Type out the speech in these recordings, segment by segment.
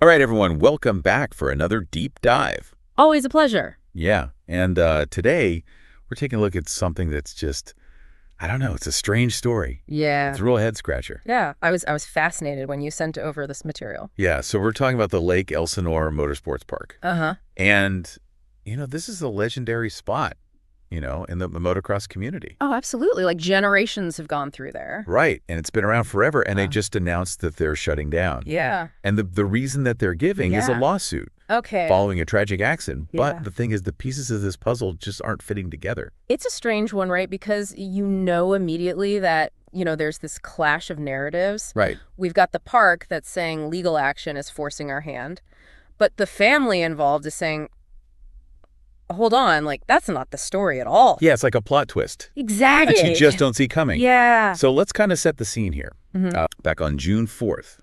All right, everyone, welcome back for another deep dive. Always a pleasure. Yeah, and today we're taking a look at something that's just, I don't know, it's a strange story. Yeah. It's a real head scratcher. Yeah, I was fascinated when you sent over this material. Yeah, so we're talking about the Lake Elsinore Motorsports Park. Uh-huh. And, this is a legendary spot, in the motocross community. Oh, absolutely. Like generations have gone through there. Right, and it's been around forever, and they just announced that they're shutting down. Yeah. And the reason that they're giving is a lawsuit. Okay. Following a tragic accident. Yeah. But the thing is, the pieces of this puzzle just aren't fitting together. It's a strange one, right? Because you know immediately that, there's this clash of narratives. Right. We've got the park that's saying legal action is forcing our hand. But the family involved is saying, hold on, like, that's not the story at all. Yeah, it's like a plot twist. Exactly. That you just don't see coming. Yeah. So let's kind of set the scene here. Mm-hmm. Back on June 4th,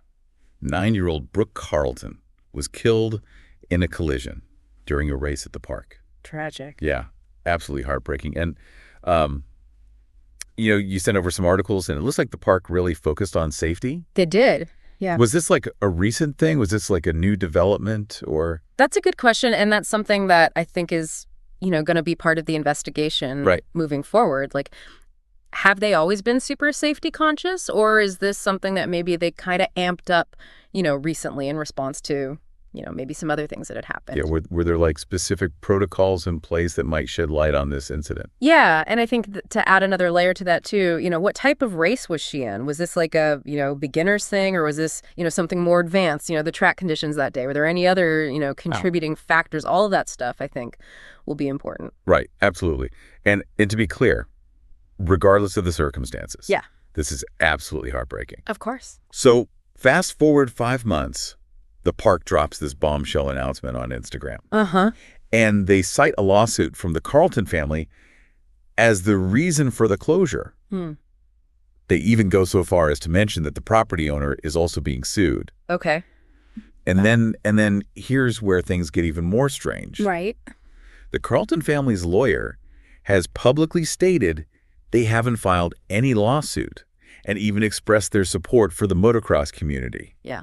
9-year-old Brooke Carlton was killed in a collision during a race at the park. Tragic. Yeah, absolutely heartbreaking. And, you sent over some articles, and it looks like the park really focused on safety. They did. Yeah. Was this like a recent thing? Was this like a new development or? That's a good question, and that's something that I think is, going to be part of the investigation moving forward. Like, have they always been super safety conscious, or is this something that maybe they kind of amped up, recently in response to, maybe some other things that had happened? Yeah, were there like specific protocols in place that might shed light on this incident? Yeah, and I think to add another layer to that too, what type of race was she in? Was this like a, beginner's thing, or was this, something more advanced, the track conditions that day? Were there any other, contributing factors? All of that stuff, I think, will be important. Right, absolutely. And to be clear, regardless of the circumstances, this is absolutely heartbreaking. Of course. So fast forward 5 months, the park drops this bombshell announcement on Instagram. Uh-huh. And they cite a lawsuit from the Carlton family as the reason for the closure. They even go so far as to mention that the property owner is also being sued. Okay. And then here's where things get even more strange. Right. The Carlton family's lawyer has publicly stated they haven't filed any lawsuit and even expressed their support for the motocross community. Yeah.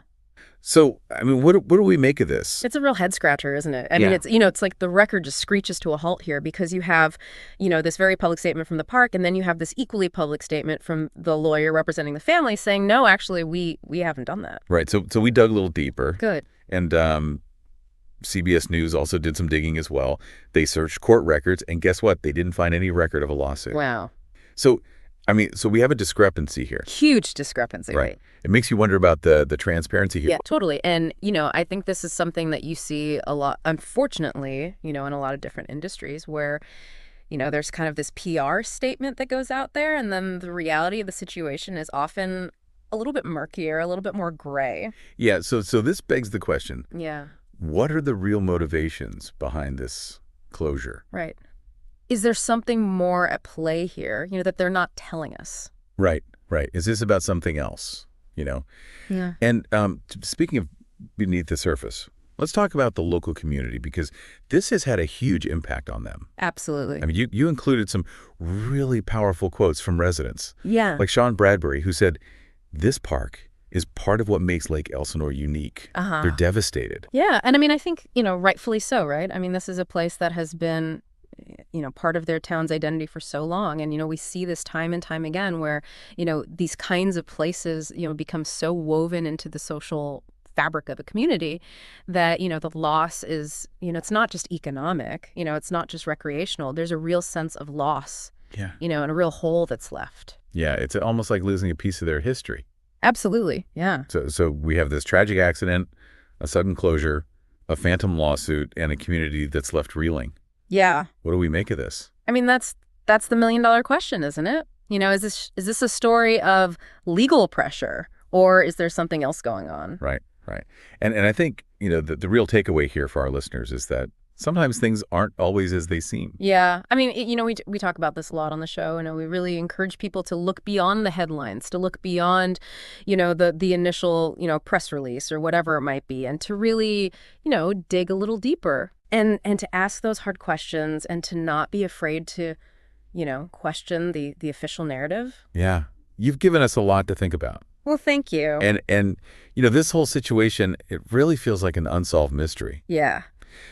So, what do we make of this? It's a real head scratcher, isn't it? I mean, it's like the record just screeches to a halt here because you have, this very public statement from the park, and then you have this equally public statement from the lawyer representing the family saying, no, actually, we haven't done that. Right. So we dug a little deeper. Good. And CBS News also did some digging as well. They searched court records, and guess what? They didn't find any record of a lawsuit. Wow. So we have a discrepancy here. Huge discrepancy, right? It makes you wonder about the transparency here. Yeah, totally. And, I think this is something that you see a lot, unfortunately, in a lot of different industries where, there's kind of this PR statement that goes out there, and then the reality of the situation is often a little bit murkier, a little bit more gray. Yeah, so this begs the question. Yeah. What are the real motivations behind this closure? Right. Is there something more at play here, that they're not telling us? Right. Is this about something else, Yeah. And speaking of beneath the surface, let's talk about the local community because this has had a huge impact on them. Absolutely. You included some really powerful quotes from residents. Yeah. Like Sean Bradbury, who said, this park is part of what makes Lake Elsinore unique. Uh-huh. They're devastated. Yeah. And I think, rightfully so, right? This is a place that has been part of their town's identity for so long. And, we see this time and time again where, these kinds of places, become so woven into the social fabric of a community that, the loss is, it's not just economic, it's not just recreational. There's a real sense of loss, and a real hole that's left. Yeah, it's almost like losing a piece of their history. Absolutely. Yeah. So we have this tragic accident, a sudden closure, a phantom lawsuit, and a community that's left reeling. Yeah. What do we make of this? That's the $1,000,000 question, isn't it? Is this a story of legal pressure, or is there something else going on? Right. And I think, the real takeaway here for our listeners is that sometimes things aren't always as they seem. Yeah. We talk about this a lot on the show, and we really encourage people to look beyond the headlines, to look beyond, the initial, press release or whatever it might be, and to really, dig a little deeper. And to ask those hard questions and to not be afraid to, question the official narrative. Yeah. You've given us a lot to think about. Well, thank you. And this whole situation, it really feels like an unsolved mystery. Yeah.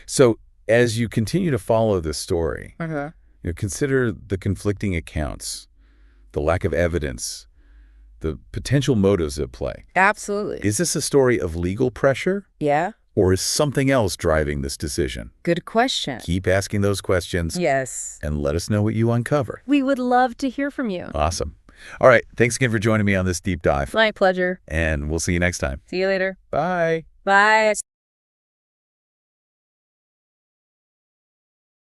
So as you continue to follow this story, Uh-huh. consider the conflicting accounts, the lack of evidence, the potential motives at play. Absolutely. Is this a story of legal pressure, Yeah. or is something else driving this decision? Good question. Keep asking those questions. Yes. And let us know what you uncover. We would love to hear from you. Awesome. All right. Thanks again for joining me on this deep dive. My pleasure. And we'll see you next time. See you later. Bye. Bye.